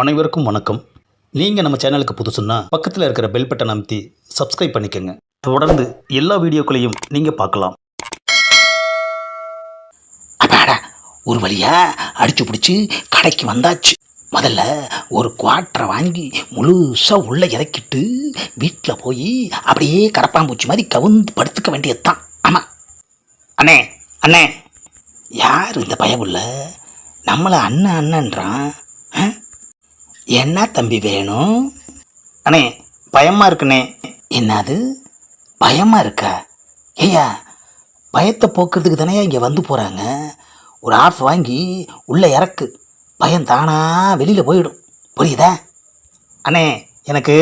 அனைவருக்கும் வணக்கம். நீங்கள் நம்ம சேனலுக்கு புதுசுன்னா பக்கத்தில் இருக்கிற பெல் பட்டன் அமைத்தி சப்ஸ்கிரைப் பண்ணிக்கோங்க. தொடர்ந்து எல்லா வீடியோக்களையும் நீங்கள் பார்க்கலாம். அப்பாடா, ஒரு வழியா அடிச்சு பிடிச்சி கடைக்கு வந்தாச்சு. முதல்ல ஒரு குவார்ட்டரை வாங்கி முழுசாக உள்ளே இறக்கிட்டு வீட்டில் போய் அப்படியே கரப்பாம்பூச்சி மாதிரி கவுந்து படுத்துக்க வேண்டியது தான். ஆமாம் அண்ணே, அண்ணே, யார் இந்த பயமுள்ள நம்மளை அண்ணன் அண்ணன்றான்? என்ன தம்பி வேணும்? அண்ணே, பயமாக இருக்குண்ணே. என்னது பயமாக இருக்கா? ஐயா, பயத்தை போக்குறதுக்கு தானே இங்கே வந்து போகிறாங்க. ஒரு ஆஃப் வாங்கி உள்ளே இறக்கு, பயம் தானா வெளியில் போயிடும். புரியுதா? அண்ணே, எனக்கு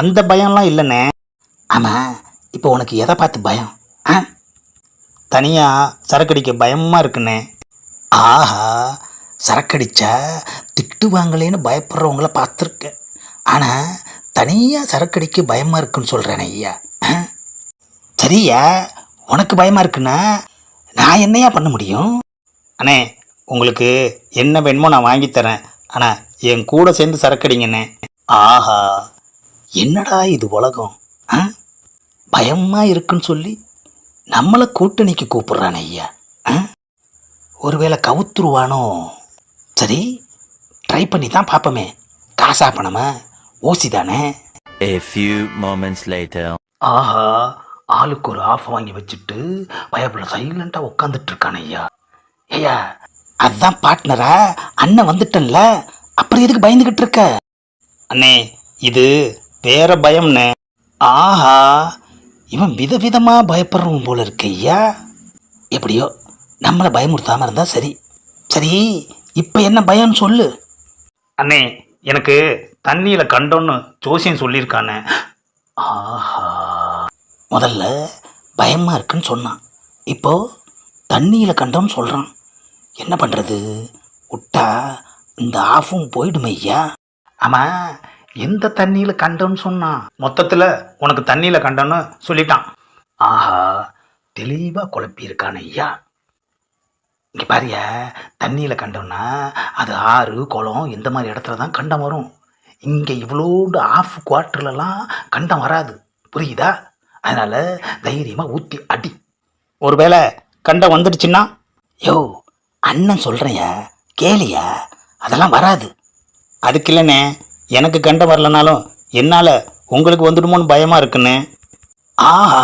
அந்த பயம்லாம் இல்லைண்ணே. ஆமாம், இப்போ உனக்கு எதை பார்த்து பயம்? தனியாக சரக்கடிக்க பயமாக இருக்குண்ணே. ஆஹா, சரக்கடிச்சா திட்டுவாங்களேன்னு பயப்படுறவங்கள பார்த்துருக்கேன். ஆனால் தனியாக சரக்கடிக்க பயமாக இருக்குன்னு சொல்கிறேனே ஐயா. சரியா, உனக்கு பயமாக இருக்குன்னா நான் என்னையா பண்ண முடியும்? அண்ணே, உங்களுக்கு என்ன வேணுமோ நான் வாங்கித்தரேன். ஆனால் என் கூட சேர்ந்து சரக்கடிங்கண்ணே. ஆஹா, என்னடா இது உலகம்! பயமாக இருக்குன்னு சொல்லி நம்மளை கூட்டணிக்கு கூப்பிட்றானே ஐயா. ஒருவேளை கவுத்துருவானோ? சரி, ட்ரை பண்ணி தான் பார்ப்போமே. காசா பணமா ஓசி தானே? A few moments later. ஆஹா, ஆளுக்கு ஒரு ஆஃப் வாங்கி வச்சுட்டு பயப்புல சைலண்டாக உட்காந்துட்டு இருக்கானே ஐயா. ஐயா, அதுதான் பார்ட்னரா? அண்ணன் வந்துட்டன்ல, அப்புறம் எதுக்கு பயந்துக்கிட்டு இருக்க? அண்ணே, இது வேற பயம்ண்ணே. ஆஹா, இவன் விதவிதமாக பயப்படுறவன் போல இருக்கு ஐயா. எப்படியோ நம்மளை பயமுறுத்தாமல் இருந்தால் சரி. சரி, இப்போ என்ன பயம்னு சொல்லு. அண்ணே, எனக்கு தண்ணியில் கண்டோன்னு ஜோசியம் சொல்லியிருக்கானே. ஆஹா, முதல்ல பயமாக இருக்குன்னு சொன்னான், இப்போ தண்ணியில் கண்டோன்னு சொல்கிறான். என்ன பண்ணுறது? விட்டா இந்த ஆஃபும் போயிடுமே ஐயா. ஆமாம், எந்த தண்ணியில் கண்டோன்னு சொன்னான்? மொத்தத்தில் உனக்கு தண்ணியில் கண்டோன்னு சொல்லிட்டான். ஆஹா, தெளிவாக குழப்பியிருக்கான ஐயா. இங்கே பாரியா, தண்ணியில் கண்டோம்னா அது ஆறு குளம் இந்த மாதிரி இடத்துல தான் கண்டம் வரும். இங்கே இவ்வளோண்டு ஆஃப் குவார்ட்டர்லலாம் கண்டம் வராது. புரியுதா? அதனால் தைரியமாக ஊற்றி அடி. ஒருவேளை கண்டம் வந்துடுச்சுன்னா? யோ, அண்ணன் சொல்கிறேயா, கேளியா, அதெல்லாம் வராது. அதுக்கு இல்லைண்ணே, எனக்கு கண்டம் வரலனாலும் என்னால் உங்களுக்கு வந்துடுமோன்னு பயமாக இருக்குண்ணே. ஆஹா,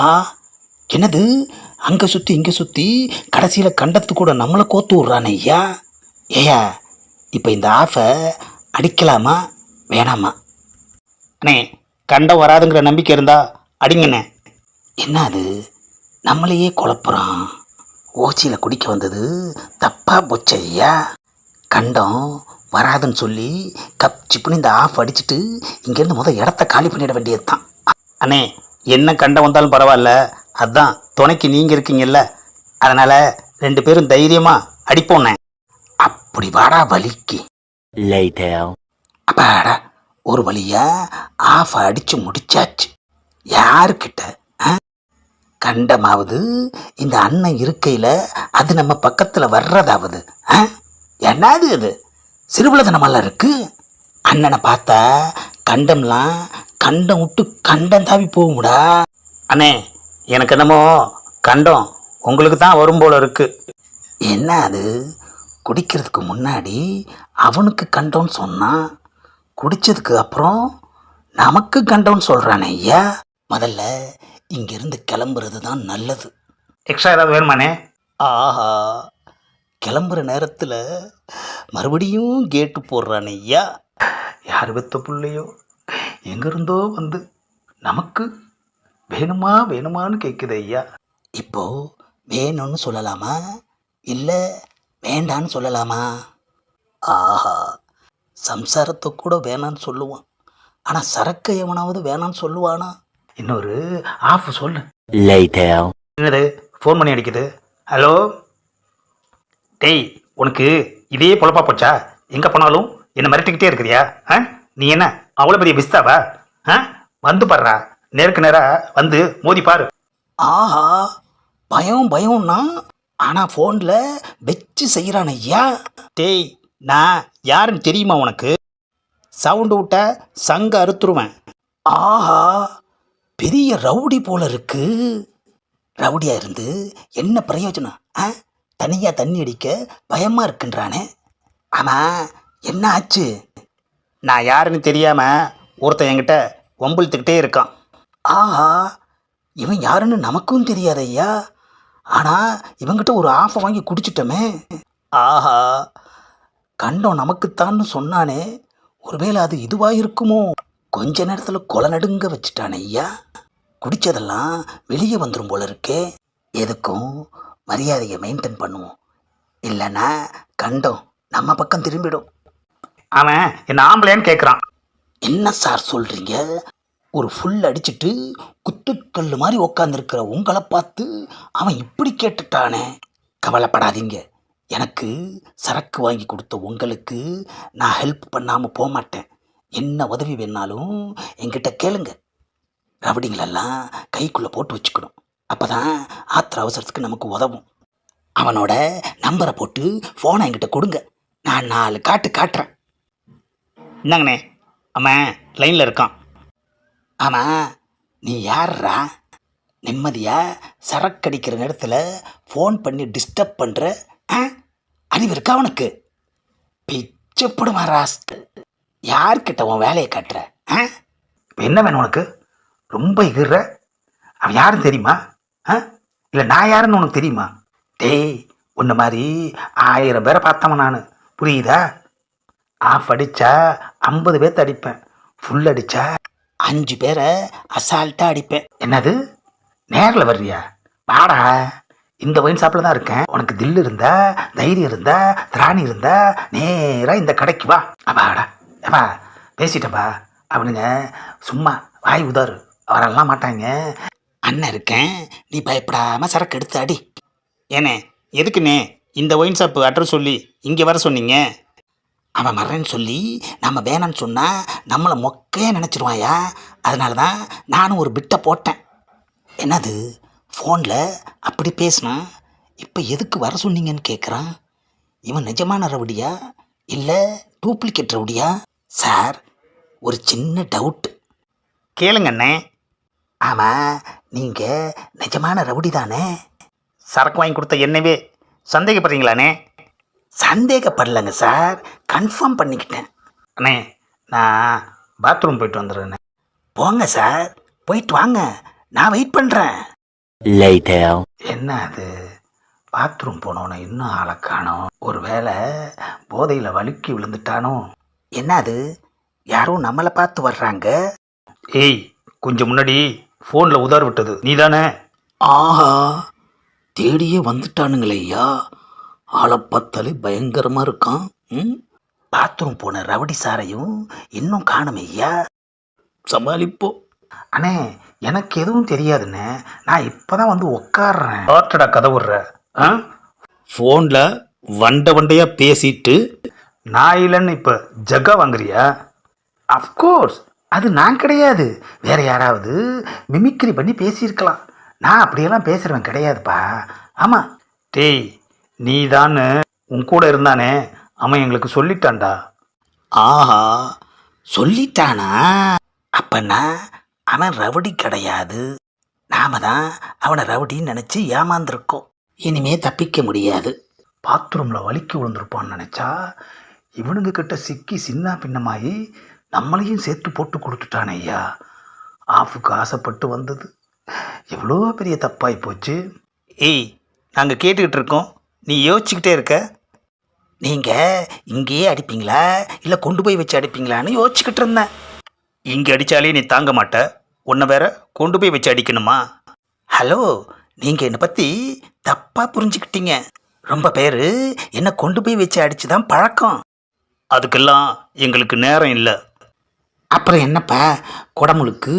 என்னது அங்கே சுற்றி இங்கே சுற்றி கடைசியில் கண்டத்து கூட நம்மளை கோத்து விட்றானே ஐயா. ஏயா, இப்போ இந்த ஆஃபை அடிக்கலாமா வேணாமா? அண்ணே, கண்டம் வராதுங்கிற நம்பிக்கை இருந்தா அடிங்கண்ணே. என்ன அது, நம்மளையே குழப்புறான். ஓசியில் குடிக்க வந்தது தப்பாக போச்சு ஐயா. கண்டம் வராதுன்னு சொல்லி கப் சிப்புன்னு இந்த ஆஃப் அடிச்சுட்டு இங்கேருந்து இடத்த காலி பண்ணிட வேண்டியது தான். அண்ணே, என்ன கண்டம் வந்தாலும் பரவாயில்ல, அதுதான் துணைக்கு நீங்கள் இருக்கீங்கல்ல, அதனால் 2 பேரும் தைரியமாக அடிப்போண்ணே. அப்படி வாடா வலிக்கு. Later. அப்பாடா, ஒரு வழியா ஆஃப் அடித்து முடிச்சாச்சு. யாருக்கிட்ட கண்டமாவது இந்த அண்ணன் இருக்கையில் அது நம்ம பக்கத்தில் வர்றதாவது? என்னது அது சிறுபுலதனமெல்லாம் இருக்கு? அண்ணனை பார்த்தா கண்டம்லாம் கண்டம் விட்டு கண்டம் தாவி போகும்டா. அண்ணே, எனக்கு என்னமோ கண்டம் உங்களுக்கு தான் வரும் போல இருக்கு. என்ன அது, குடிக்கிறதுக்கு முன்னாடி அவனுக்கு கண்டோன்னு சொன்னான், குடித்ததுக்கு அப்புறம் நமக்கு கண்டோன்னு சொல்கிறானே ஐயா. முதல்ல இங்கிருந்து கிளம்புறது தான் நல்லது. எக்ஸ்ட்ரா ஏதாவது வேணுமாண்ணே? ஆஹா, கிளம்புற நேரத்தில் மறுபடியும் கேட்டு போடுறானே ஐயா. யார் வெத்த பிள்ளையோ எங்கிருந்தோ வந்து நமக்கு வேணுமா வேணுமான்னு கேட்குது ஐயா. இப்போ வேணும்னு சொல்லலாமா, இல்லை வேண்டான்னு சொல்லலாமா? ஆஹா, சம்சாரத்தை கூட வேணான்னு சொல்லுவான், ஆனால் சரக்கை எவனாவது வேணான்னு சொல்லுவானா? இன்னொரு ஆஃப் சொல்லு. Later. என்னது, ஃபோன் பண்ணி அடிக்குது? ஹலோ டேய், உனக்கு இதே பொழப்பா போச்சா? எங்கே போனாலும் என்னை மிரட்டிக்கிட்டே இருக்கிறியா? நீ என்ன அவ்வளோ பெரிய பிஸ்தாவா? வந்து பாடுறா, நேருக்கு நேராக வந்து மோதி பாரு. ஆஹா, பயம் பயம்னா, ஆனால் ஃபோனில் வச்சு செய்கிறான் ஐயா. டேய், நான் யாருன்னு தெரியுமா உனக்கு? சவுண்டு விட்ட சங்க அறுத்துருவேன். ஆஹா, பெரிய ரவுடி போல இருக்கு. ரவுடியா இருந்து என்ன பிரயோஜனம்? தனியாக தண்ணி அடிக்க பயமாக இருக்குன்றானே. ஆமாம், என்ன ஆச்சு? நான் யாருன்னு தெரியாமல் ஒருத்தன் என்கிட்ட வம்பிழுத்துக்கிட்டே இருக்கான். ஆஹா, இவன் யாருன்னு நமக்கும் தெரியாது ஐயா. ஆனால் இவங்கிட்ட ஒரு ஆஃபை வாங்கி குடிச்சிட்டோமே. ஆஹா, கண்டம் நமக்குத்தான்னு சொன்னானே, ஒருவேளை அது இதுவாக இருக்குமோ? கொஞ்ச நேரத்தில் கொலை நடுங்க வச்சுட்டானே ஐயா. குடித்ததெல்லாம் வெளியே வந்துடும் போல இருக்கே. எதுக்கும் மரியாதையை மெயின்டைன் பண்ணுவோம், இல்லைன்னா கண்டம் நம்ம பக்கம் திரும்பிடும். அவன் என்ன ஆம்பளையான்னு கேட்குறான். என்ன சார் சொல்கிறீங்க? ஒரு ஃபுல் அடிச்சிட்டு குத்துக்கல் மாதிரி உக்காந்துருக்கிற உங்களை பார்த்து அவன் இப்படி கேட்டுட்டானே. கவலைப்படாதீங்க, எனக்கு சரக்கு வாங்கி கொடுத்த உங்களுக்கு நான் ஹெல்ப் பண்ணாமல் போக மாட்டேன். என்ன உதவி வேணாலும் என்கிட்ட கேளுங்க. ரவுடிங்களெல்லாம் கைக்குள்ளே போட்டு வச்சுக்கணும், அப்போ தான் ஆத்திர அவசரத்துக்கு நமக்கு உதவும். அவனோட நம்பரை போட்டு ஃபோனை என்கிட்ட கொடுங்க, நான் 4 காட்டு காட்டுறேன். இந்தாங்கண்ணே, அவன் லைனில் இருக்கான். ஆமாம், நீ யார்ரா? நிம்மதியாக சரக்கடிக்கிற நேரத்தில் ஃபோன் பண்ணி டிஸ்டர்ப் பண்ணுற அறிவு இருக்கா அவனுக்கு? பிச்சப்படுமா ராஸ்கல். யார்கிட்ட உன் வேலையை காட்டுற? இப்போ என்ன வேணும் உனக்கு? ரொம்ப எகிற. அவன் யாருன்னு தெரியுமா? இல்லை நான் யாருன்னு உனக்கு தெரியுமா? டேய், உன்ன மாதிரி 1000 பேரை பார்த்தவன் நான், புரியுதா? ஆஃப் அடித்தா 50 பேர்த்த அடிப்பேன், ஃபுல் அடித்தா 5 பேரை அசால்ட்டாக அடிப்பேன். என்னது, நேரில் வர்றியா? வாடா, இந்த ஒயின் ஷாப்பில் தான் இருக்கேன். உனக்கு தில் இருந்தா, தைரியம் இருந்தா, திராணி இருந்தா நேராக இந்த கடைக்கு வா. அப்பாடா, ஏப்பா பேசிட்டப்பா. அவனுங்க சும்மா வாய் உதாரு, வரலாம் மாட்டாங்க. அண்ணன் இருக்கேன், நீ பயப்படாமல் சரக்கு எடுத்து அடி. ஏனே, எதுக்குண்ணே இந்த ஒயின் ஷாப்பு அட்ரஸ் சொல்லி இங்கே வர சொன்னீங்க? அவன் மறன்னு சொல்லி நம்ம வேணான்னு சொன்னால் நம்மளை மொக்கையே நினச்சிருவாயா. அதனால தான் நானும் ஒரு பிட்டை போட்டேன். என்னது, ஃபோனில் அப்படி பேசினான், இப்போ எதுக்கு வர சொன்னீங்கன்னு கேட்குறான். இவன் நிஜமான ரவுடியா இல்லை டூப்ளிகேட் ரவுடியா? சார், ஒரு சின்ன டவுட்டு. கேளுங்கண்ணே. ஆமாம், நீங்கள் நிஜமான ரவுடி தானே? சரக்கு வாங்கி கொடுத்த என்னவே சந்தேகப்படுறீங்களாண்ணே? சந்தேகப்படலைங்க சார், கன்ஃபார்ம் பண்ணிக்கிட்டேன். அண்ணே, நான் பாத்ரூம் போயிட்டு வந்துடுறேண்ணே. போங்க சார், போயிட்டு வாங்க, நான் வெயிட் பண்ணுறேன். Later. என்ன அது, பாத்ரூம் போனோன்னு இன்னும் ஆளை காணோம். ஒரு வேளை போதையில் வழுக்கி விழுந்துட்டானோ? என்ன அது, யாரும் நம்மளை பார்த்து வர்றாங்க? ஏய், கொஞ்சம் முன்னாடி ஃபோனில் உதார் விட்டது நீ தானே? ஆஹா, தேடியே வந்துட்டானுங்களே ஐயா. ஆளை பார்த்தாலே பயங்கரமாக இருக்கான். பாத்ரூம் போன ரவுடி சாரையும் இன்னும் காணுமே ஐயா. சமாளிப்போம். அண்ணே, எனக்கு எதுவும் தெரியாதுண்ணே, நான் இப்போ தான் வந்து உக்காடுறேன். ஆட்டடா கதை விடுற. ஃபோனில் வண்டையாக பேசிட்டு நான் இல்லைன்னு இப்போ ஜக்கா வாங்குறியா? அஃப்கோர்ஸ், அது நான் கிடையாது, வேற யாராவது மிமிக்ரி பண்ணி பேசியிருக்கலாம். நான் அப்படியெல்லாம் பேசுகிறவன் கிடையாதுப்பா. ஆமாம். டேய், நீ தானே உன் கூட இருந்தானே, அவன் எங்களுக்கு சொல்லிட்டான்டா. ஆஹா, சொல்லிட்டானா? அப்பன்னா அவன் ரவுடி கிடையாது, நாம தான் அவனை ரவுடின்னு நினச்சி ஏமாந்துருக்கோம். இனிமே தப்பிக்க முடியாது. பாத்ரூமில் வலிக்கு விழுந்திருப்பான்னு நினச்சா இவனுங்க கிட்ட சிக்கி சின்ன பின்னமாயி நம்மளையும் சேர்த்து போட்டு கொடுத்துட்டானே ஐயா. ஆஃபுக்கு ஆசைப்பட்டு வந்தது எவ்வளோ பெரிய தப்பாகி போச்சு. ஏய், நாங்கள் கேட்டுக்கிட்டு இருக்கோம், நீ யோசிச்சுக்கிட்டே இருக்க. நீங்கள் இங்கேயே அடிப்பீங்களா இல்லை கொண்டு போய் வச்சு அடிப்பீங்களான்னு யோசிச்சுக்கிட்டு இருந்தேன். இங்கே அடித்தாலே நீ தாங்க மாட்ட, உன்னை வேற கொண்டு போய் வச்சு அடிக்கணுமா? ஹலோ, நீங்கள் என்னை பற்றி தப்பாக புரிஞ்சுக்கிட்டீங்க. ரொம்ப பேர் என்னை கொண்டு போய் வச்சு அடித்து தான் பழக்கம். அதுக்கெல்லாம் எங்களுக்கு நேரம் இல்லை. அப்புறம் என்னப்பா, குடமுழுக்கு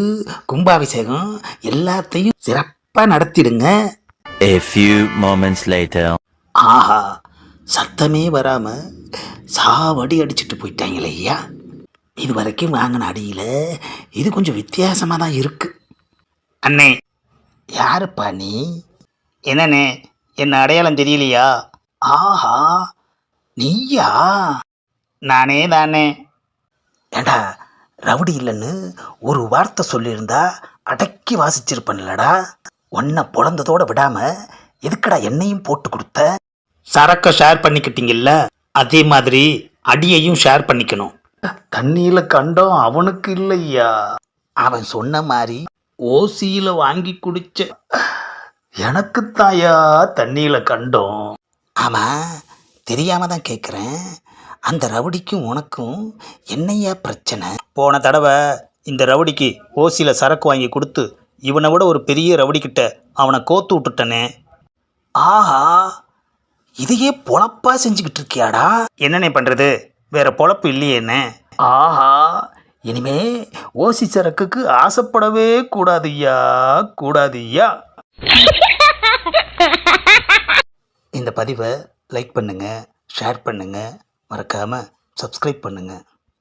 கும்பாபிஷேகம் எல்லாத்தையும் சிறப்பாக நடத்திடுங்க. A few moments later. ஆஹா, சத்தமே வராமல் சாவடி அடிச்சுட்டு போயிட்டாங்களே ஐயா. இது வரைக்கும் வாங்கின அடியில் இது கொஞ்சம் வித்தியாசமாக தான் இருக்கு. அண்ணே. யாருப்பா நீ? என்னண்ணே, என்ன அடையாளம் தெரியலையா? ஆஹா, நீயா? நானே தானே. ஏண்டா ரவுடி இல்லைன்னு ஒரு வார்த்தை சொல்லியிருந்தா அடக்கி வாசிச்சிருப்பேன்லடா. உன்னை பொழந்ததோட விடாம எதுக்குடா என்னையும் போட்டு கொடுத்த? சரக்கை ஷேர் பண்ணிக்கிட்டீங்கல்ல, அதே மாதிரி அடியையும் ஷேர் பண்ணிக்கணும். தண்ணியில் கண்டம் அவனுக்கு இல்லையா, அவன் சொன்ன மாதிரி ஓசியில் வாங்கி குடிச்ச எனக்குத்தாயா தண்ணியில் கண்டம். ஆமாம், தெரியாம தான் கேட்குறேன். அந்த ரவுடிக்கும் உனக்கும் என்னையா பிரச்சனை? போன தடவை இந்த ரவுடிக்கு ஓசியில் சரக்கு வாங்கி கொடுத்து இவனை விட ஒரு பெரிய ரவுடிக்கிட்ட அவனை கோத்து விட்டுட்டனே. ஆஹா, இதையே பொழப்பா செஞ்சுக்கிட்டு இருக்கியாடா? என்னண்ணே பண்ணுறது, வேற பொழப்பு இல்லையேண்ணே. ஆஹா, இனிமே ஓசி சரக்குக்கு ஆசைப்படவே கூடாதுய்யா, கூடாதுய்யா. இந்த பதிவை லைக் பண்ணுங்கள், ஷேர் பண்ணுங்கள், மறக்காமல் சப்ஸ்கிரைப் பண்ணுங்கள்.